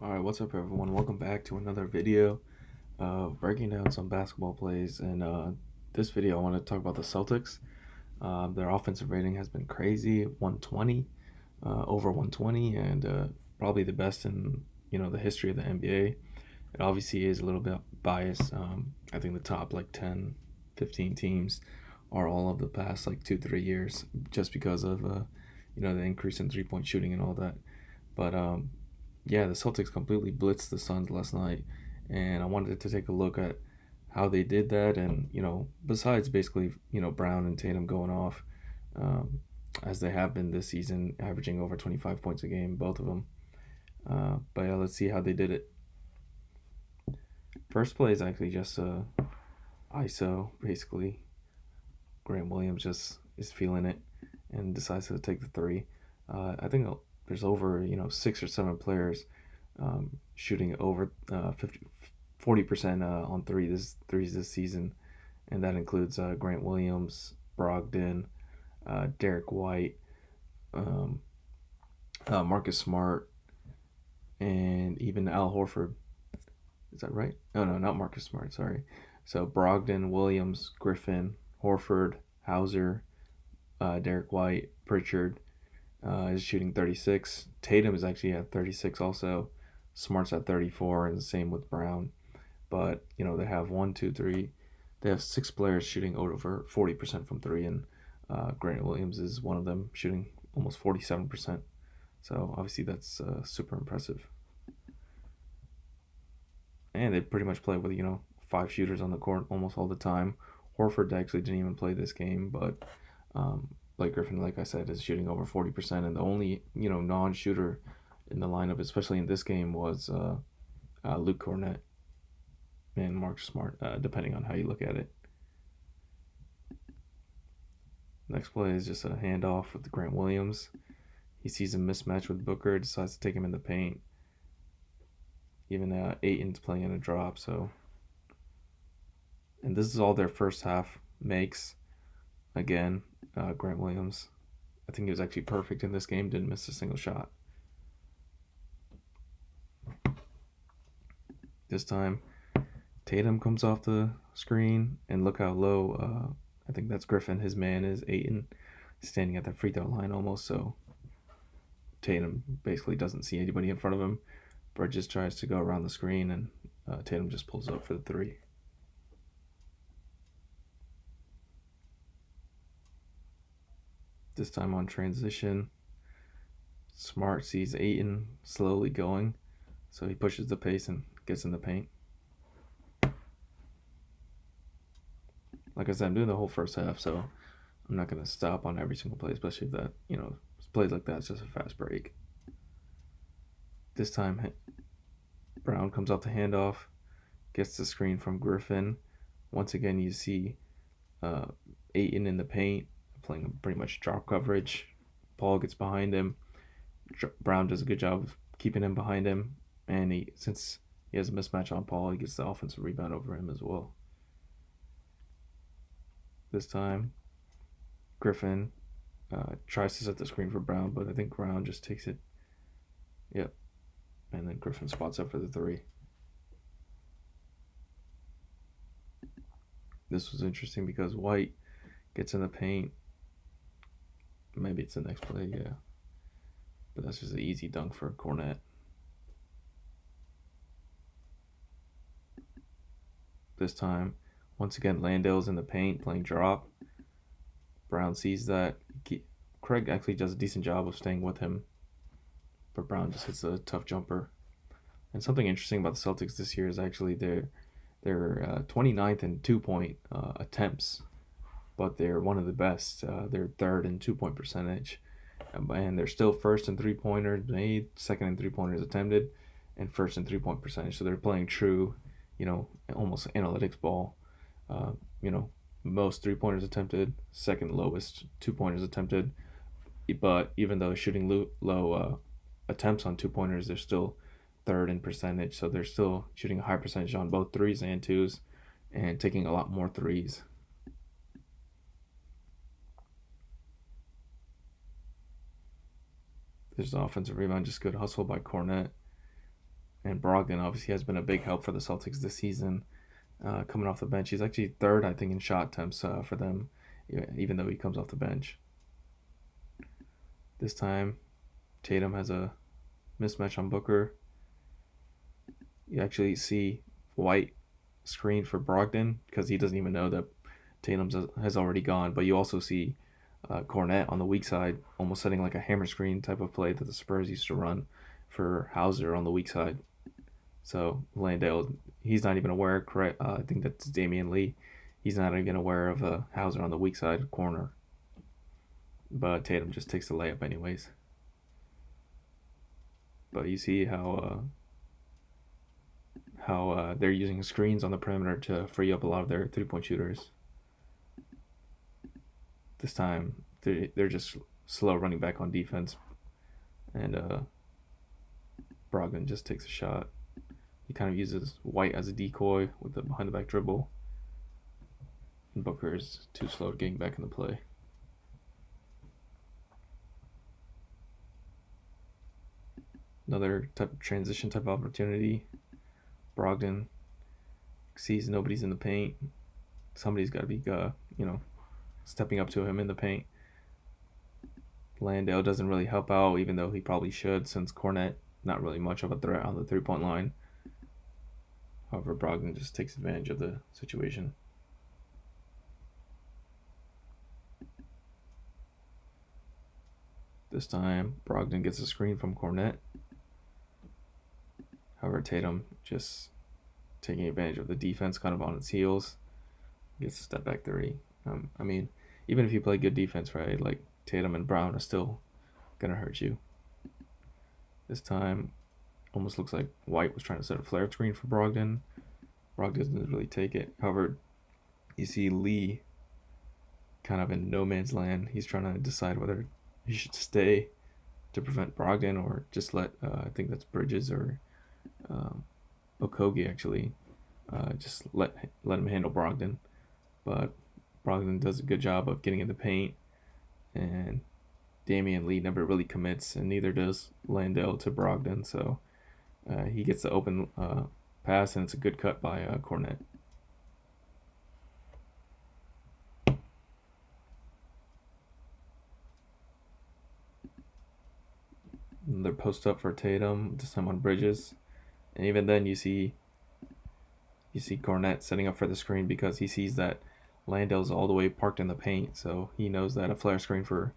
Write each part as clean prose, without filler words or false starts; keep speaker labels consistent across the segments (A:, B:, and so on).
A: Alright, what's up everyone? Welcome back to another video of breaking down some basketball plays. And this video I want to talk about the Celtics. Their offensive rating has been crazy, 120, over 120, and probably the best in the history of the NBA. It obviously is a little bit biased. I think the top like 10, 15 teams are all of the past like 2-3 years, just because of the increase in 3-point shooting and all that. But yeah, the Celtics completely blitzed the Suns last night, and I wanted to take a look at how they did that. And besides basically Brown and Tatum going off, um, as they have been this season, averaging over 25 points a game, both of them. But yeah, let's see how they did it. First play is actually just ISO, basically. Grant Williams just is feeling it and decides to take the three. I think there's over 6 or 7 players shooting over 40% on threes this season, and that includes Grant Williams, Brogdon, Derek White, um, Marcus Smart, and even Al Horford. Is that right? No, not Marcus Smart. Sorry. So Brogdon, Williams, Griffin, Horford, Hauser, Derek White, Pritchard is shooting 36. Tatum is actually at 36 also. Smart's at 34, and the same with Brown. But they have one, two, three. They have 6 players shooting over 40% from three, and Grant Williams is one of them, shooting almost 47%. So obviously that's super impressive. And they pretty much play with 5 shooters on the court almost all the time. Horford actually didn't even play this game, but Blake Griffin, like I said, is shooting over 40%, and the only non-shooter in the lineup, especially in this game, was Luke Cornett and Mark Smart, depending on how you look at it. Next play is just a handoff with Grant Williams. He sees a mismatch with Booker, decides to take him in the paint. Even Ayton's playing in a drop, and this is all their first half makes. Again, Grant Williams, I think he was actually perfect in this game, didn't miss a single shot. This time, Tatum comes off the screen, and look how low, I think that's Griffin, his man is Ayton, standing at the free throw line almost, so Tatum basically doesn't see anybody in front of him. Bridges tries to go around the screen, and Tatum just pulls up for the three. This time on transition, Smart sees Ayton slowly going, so he pushes the pace and gets in the paint. Like I said, I'm doing the whole first half, so I'm not going to stop on every single play, especially if that, plays like that, it's just a fast break. This time, Brown comes off the handoff, gets the screen from Griffin. Once again, you see Ayton in the paint, playing pretty much drop coverage. Paul gets behind him. Brown does a good job of keeping him behind him, and since he has a mismatch on Paul, he gets the offensive rebound over him as well. This time, Griffin tries to set the screen for Brown, but I think Brown just takes it. Yep. And then Griffin spots up for the three. This was interesting because White gets in the paint. Maybe it's the next play, yeah. But that's just an easy dunk for Cornett. This time, once again, Landale's in the paint playing drop. Brown sees that. Craig actually does a decent job of staying with him, but Brown just hits a tough jumper. And something interesting about the Celtics this year is actually they're 29th in 2-point attempts, but they're one of the best. They're third in 2-point percentage, and they're still first in 3-pointers made, second in 3-pointers attempted, and first in 3-point percentage. So they're playing true, almost analytics ball. Most 3-pointers attempted, second lowest 2-pointers attempted. But even though shooting low attempts on 2-pointers, they're still third in percentage. So they're still shooting a high percentage on both threes and twos, and taking a lot more threes. There's the offensive rebound, just good hustle by Cornett. And Brogdon obviously has been a big help for the Celtics this season. Coming off the bench, he's actually third, I think, in shot attempts for them, even though he comes off the bench. This time, Tatum has a mismatch on Booker. You actually see White screen for Brogdon because he doesn't even know that Tatum has already gone. But you also see Cornet on the weak side, almost setting like a hammer screen type of play that the Spurs used to run for Hauser on the weak side. So Landale, he's not even aware. Correct? I think that's Damian Lee. He's not even aware of Hauser on the weak side corner. But Tatum just takes the layup anyways. But you see how they're using screens on the perimeter to free up a lot of their 3-point shooters. This time they're just slow running back on defense, and Brogdon just takes a shot. He kind of uses White as a decoy with the behind the back dribble, and Booker is too slow to getting back in the play. Another type of transition type of opportunity. Brogdon sees nobody's in the paint. Somebody's got to be, stepping up to him in the paint. Landale doesn't really help out, even though he probably should, since Cornet not really much of a threat on the 3-point line. However, Brogdon just takes advantage of the situation. This time, Brogdon gets a screen from Cornet. However, Tatum just taking advantage of the defense kind of on its heels. Gets a step back three. Even if you play good defense, right, like Tatum and Brown are still going to hurt you. This time, almost looks like White was trying to set a flare screen for Brogdon. Brogdon doesn't really take it. However, you see Lee kind of in no man's land. He's trying to decide whether he should stay to prevent Brogdon or just let, I think that's Bridges or Okogie actually, just let him handle Brogdon. But Brogdon does a good job of getting in the paint, and Damian Lee never really commits, and neither does Landale to Brogdon. So he gets the open pass, and it's a good cut by Cornet. Another post up for Tatum, this time on Bridges, and even then you see Cornet setting up for the screen because he sees that Landale's all the way parked in the paint, so he knows that a flare screen for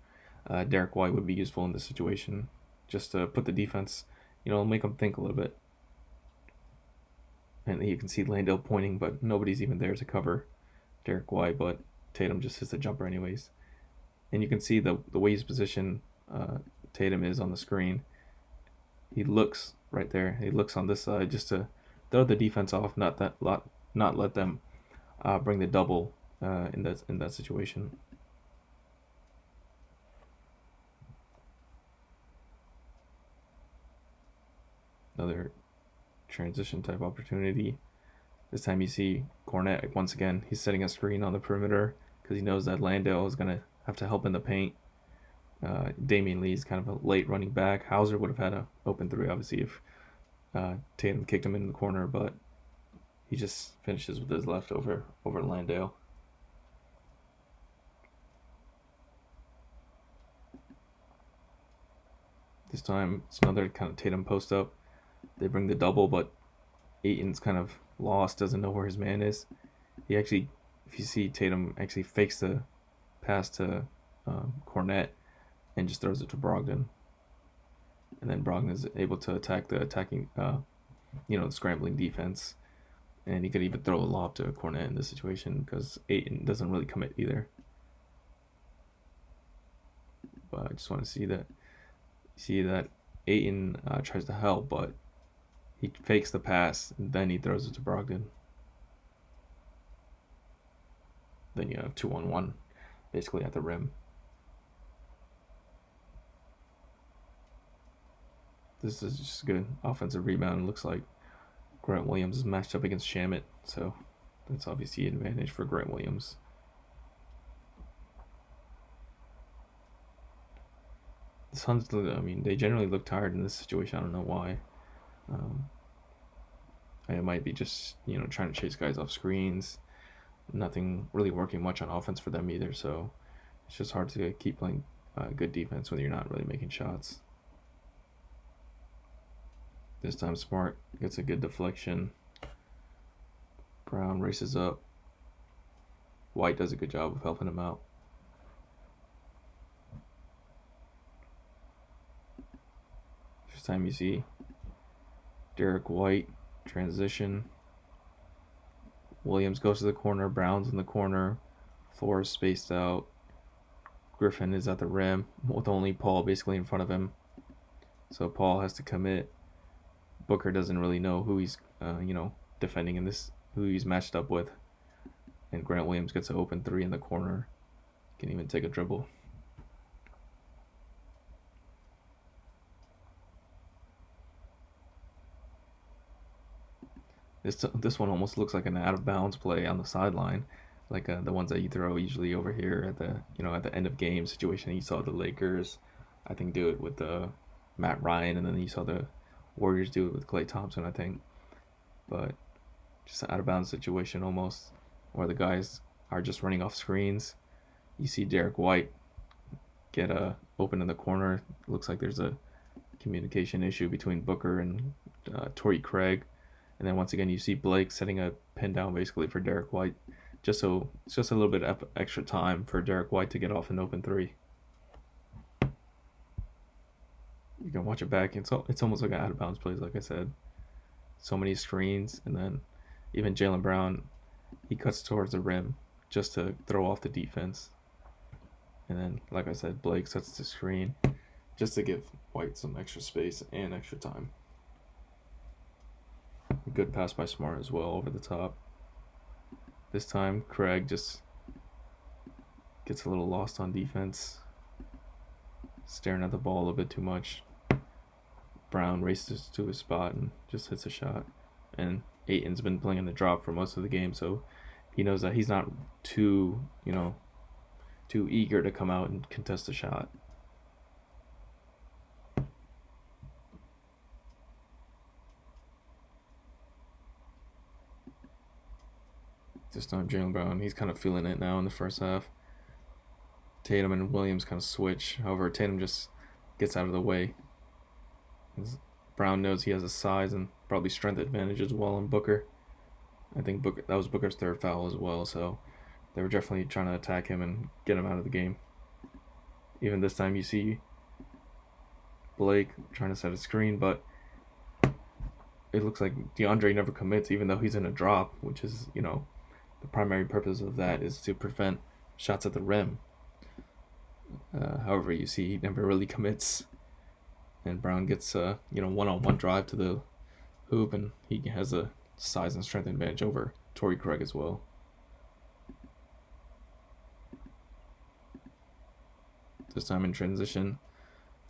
A: Derek White would be useful in this situation, just to put the defense, make them think a little bit. And you can see Landale pointing, but nobody's even there to cover Derek White, but Tatum just hits the jumper anyways. And you can see the way he's positioned, Tatum is on the screen. He looks right there. He looks on this side just to throw the defense off, not let them bring the double in that situation. Another transition type opportunity. This time you see Cornet once again. He's setting a screen on the perimeter because he knows that Landale is gonna have to help in the paint. Damian Lee is kind of a late running back. Hauser would have had an open three, obviously, if Tatum kicked him in the corner, but he just finishes with his left over Landale. This time it's another kind of Tatum post up. They bring the double, but Ayton's kind of lost, doesn't know where his man is. He actually, if you see Tatum actually fakes the pass to Cornet and just throws it to Brogdon. And then Brogdon is able to attack the scrambling defense. And he could even throw a lob to Cornet in this situation because Ayton doesn't really commit either. But I just want to see that Ayton tries to help, but he fakes the pass and then he throws it to Brogdon. Then you have 2-on-1 basically at the rim. This is just a good offensive rebound. It looks like Grant Williams is matched up against Shamet, so that's obviously an advantage for Grant Williams. The Suns, they generally look tired in this situation. I don't know why. It might be just, trying to chase guys off screens. Nothing really working much on offense for them either, so it's just hard to keep playing good defense when you're not really making shots. This time Smart gets a good deflection. Brown races up. White does a good job of helping him out. This time you see Derek White transition. Williams goes to the corner. Brown's in the corner. Floor is spaced out. Griffin is at the rim with only Paul basically in front of him. So Paul has to commit. Booker doesn't really know who he's, defending in this, who he's matched up with. And Grant Williams gets an open three in the corner. Can even take a dribble. This one almost looks like an out of bounds play on the sideline, like the ones that you throw usually over here at the end of game situation. You saw the Lakers, I think, do it with Matt Ryan, and then you saw the Warriors do it with Klay Thompson, I think. But just an out of bounds situation almost, where the guys are just running off screens. You see Derek White get open in the corner. Looks like there's a communication issue between Booker and Torrey Craig. And then once again, you see Blake setting a pin down basically for Derek White. It's just a little bit of extra time for Derek White to get off an open three. You can watch it back. It's almost like an out of bounds plays, like I said. So many screens, and then even Jaylen Brown, he cuts towards the rim just to throw off the defense. And then, like I said, Blake sets the screen just to give White some extra space and extra time. A good pass by Smart as well over the top. This time, Craig just gets a little lost on defense, staring at the ball a little bit too much. Brown races to his spot and just hits a shot. And Ayton's been playing in the drop for most of the game, so he knows that he's not too eager to come out and contest a shot. This time Jaylen Brown, he's kind of feeling it now in the first half. Tatum and Williams kind of switch. However, Tatum just gets out of the way. Brown knows he has a size and probably strength advantage as well on Booker. I think that was Booker's third foul as well, so they were definitely trying to attack him and get him out of the game. Even this time you see Blake trying to set a screen, but it looks like DeAndre never commits even though he's in a drop, which is, the primary purpose of that is to prevent shots at the rim. However, you see he never really commits. And Brown gets a one-on-one drive to the hoop, and he has a size and strength advantage over Torrey Craig as well. This time in transition,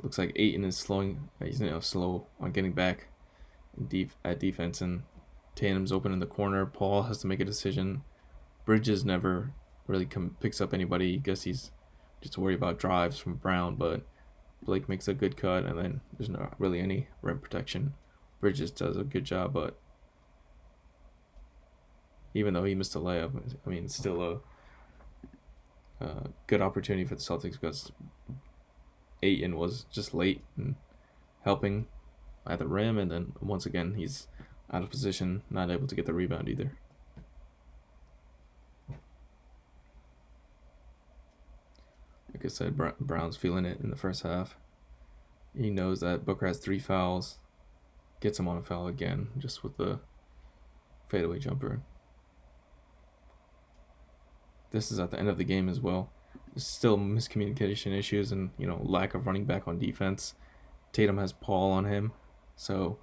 A: looks like Ayton is slow on getting back at defense, and Tatum's open in the corner. Paul has to make a decision. Bridges never really picks up anybody. I guess he's just worried about drives from Brown, but Blake makes a good cut, and then there's not really any rim protection. Bridges does a good job, but even though he missed a layup, it's still a good opportunity for the Celtics because Ayton was just late and helping at the rim, and then once again he's out of position, not able to get the rebound either. Like I said, Brown's feeling it in the first half. He knows that Booker has 3 fouls. Gets him on a foul again, just with the fadeaway jumper. This is at the end of the game as well. There's still miscommunication issues and, lack of running back on defense. Tatum has Paul on him. So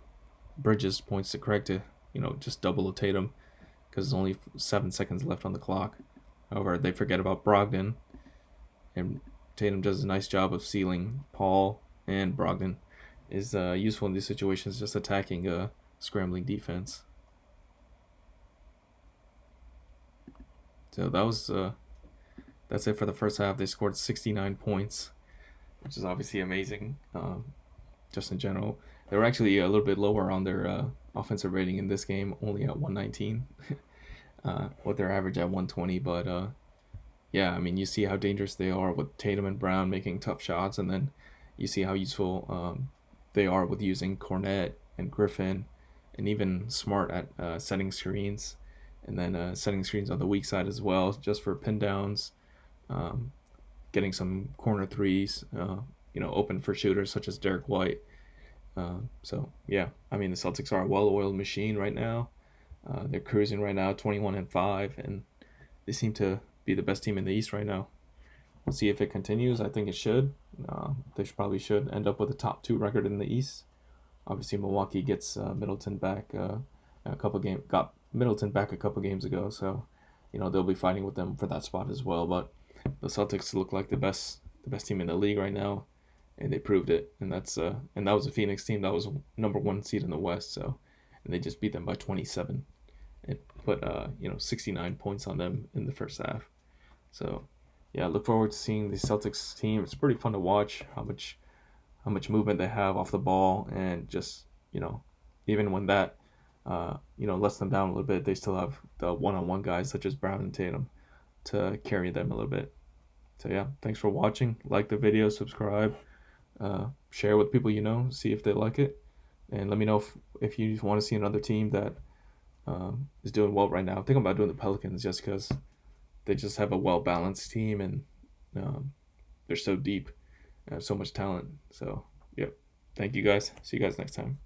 A: Bridges points to Craig to, just double the Tatum because there's only 7 seconds left on the clock. However, they forget about Brogdon. And Tatum does a nice job of sealing Paul, and Brogdon is useful in these situations, just attacking a scrambling defense. So that's it for the first half. They scored 69 points, which is obviously amazing, just in general. They were actually a little bit lower on their offensive rating in this game, only at 119, with their average at 120. But yeah, I mean, you see how dangerous they are with Tatum and Brown making tough shots, and then you see how useful they are with using Cornette and Griffin, and even Smart at setting screens, and then setting screens on the weak side as well, just for pin downs, um, getting some corner threes, open for shooters such as Derek White. So yeah, I mean the Celtics are a well-oiled machine right now. They're cruising right now, 21-5, and they seem to be the best team in the East right now. We'll see if it continues. I think it should. They probably should end up with a top two record in the East. Obviously, Milwaukee gets Middleton back got Middleton back a couple games ago, so they'll be fighting with them for that spot as well. But the Celtics look like the best team in the league right now, and they proved it. And that was a Phoenix team that was number one seed in the West. So, and they just beat them by 27 and put 69 points on them in the first half. So, yeah, look forward to seeing the Celtics team. It's pretty fun to watch how much movement they have off the ball, and just even when that lets them down a little bit, they still have the one-on-one guys such as Brown and Tatum to carry them a little bit. So yeah, thanks for watching. Like the video, subscribe, share with people see if they like it, and let me know if you want to see another team that is doing well right now. I'm thinking about doing the Pelicans just because they just have a well-balanced team, and they're so deep and have so much talent. So, yep. Thank you guys. See you guys next time.